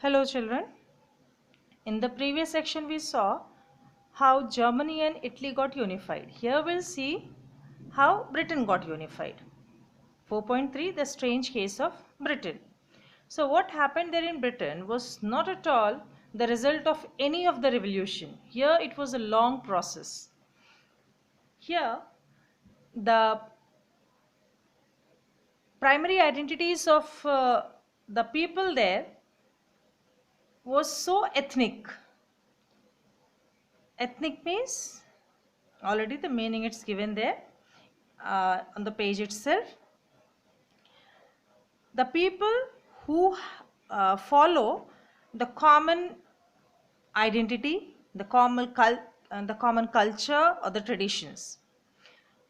Hello children. In the previous section we saw how Germany and Italy got unified. Here we'll see how Britain got unified. 4.3 The strange case of Britain. So what happened there in Britain was not at all the result of any of the revolution. Here it was a long process. Here the primary identities of the people there was so ethnic. Ethnic means already the meaning it's given there on the page itself. The people who follow the common identity, the common culture or the traditions.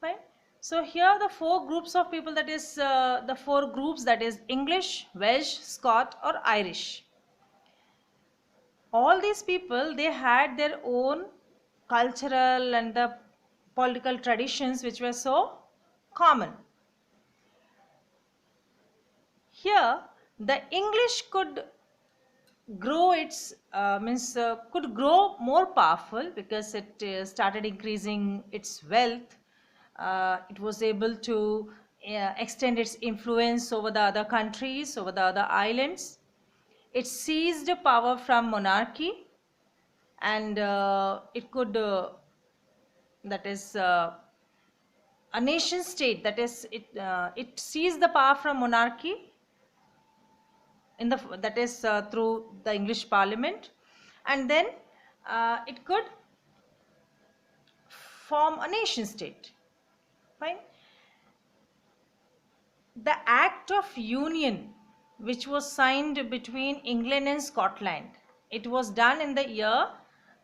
Right? So here the four groups of people, that is the four groups, that is English, Welsh, Scot or Irish. All these people, they had their own cultural and the political traditions which were so common. Here the English could grow its could grow more powerful because it started increasing its wealth. It was able to extend its influence over the other countries, over the other islands. It seized power from monarchy, and it could that is a nation state, that is it seized the power from monarchy in the that is through the English Parliament, and then it could form a nation state. Fine. The Act of Union, which was signed between England and Scotland, it was done in the year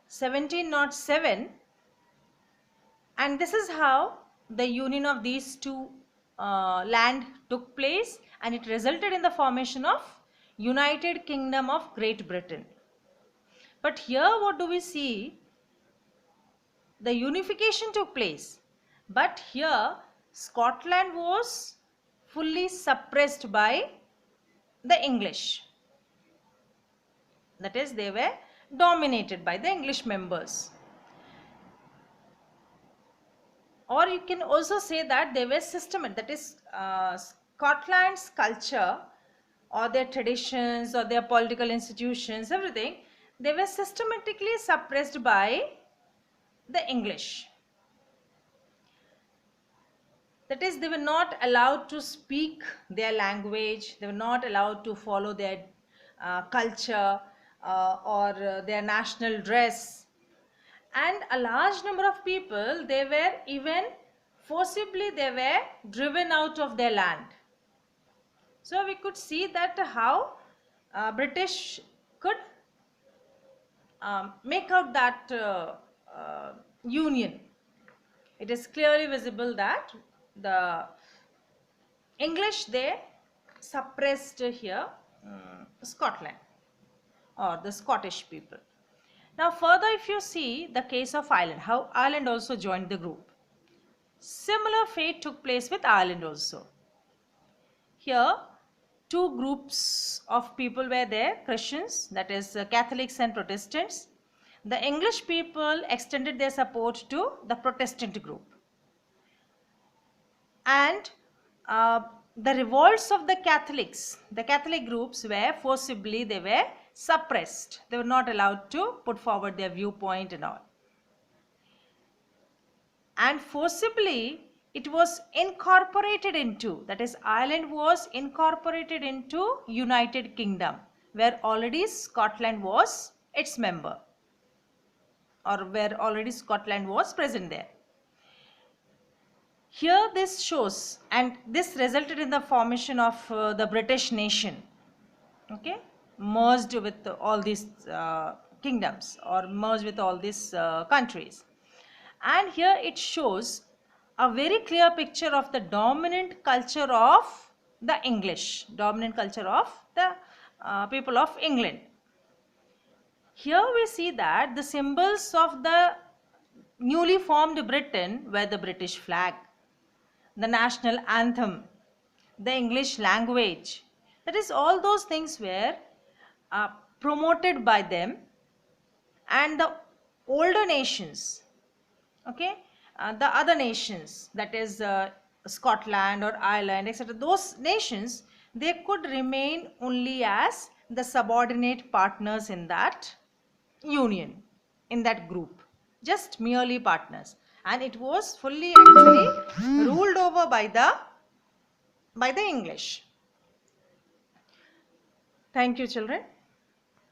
1707, and this is how the union of these two land took place, and it resulted in the formation of United Kingdom of Great Britain. But here what do we see? The unification took place, but here Scotland was fully suppressed by the English. That is, they were dominated by the English members. Or you can also say that they were systematic, that is Scotland's culture or their traditions or their political institutions, everything, they were systematically suppressed by the English. That is, they were not allowed to speak their language, they were not allowed to follow their culture or their national dress. And a large number of people, they were even forcibly, they were driven out of their land. So we could see that how British could make out that union. It is clearly visible that the English, they suppressed here Scotland or the Scottish people. Now further, if you see the case of Ireland, how Ireland also joined the group. Similar fate took place with Ireland also. Here two groups of people were there, Christians, that is Catholics and Protestants. The English people extended their support to the Protestant group. And the revolts of the Catholics, the Catholic groups were forcibly, they were suppressed. They were not allowed to put forward their viewpoint and all. And forcibly it was incorporated into, that is Ireland was incorporated into United Kingdom, where already Scotland was its member, or where already Scotland was present there. Here this shows, and this resulted in the formation of the British nation, okay, merged with all these kingdoms or merged with all these countries. And here it shows a very clear picture of the dominant culture of the English, dominant culture of the people of England. Here we see that the symbols of the newly formed Britain were the British flag, the national anthem, the English language. That is, all those things were promoted by them, and the older nations, okay, the other nations, that is Scotland or Ireland, etc., those nations, they could remain only as the subordinate partners in that union, in that group, just merely partners, and it was fully actually ruled over by the English. Thank you, children.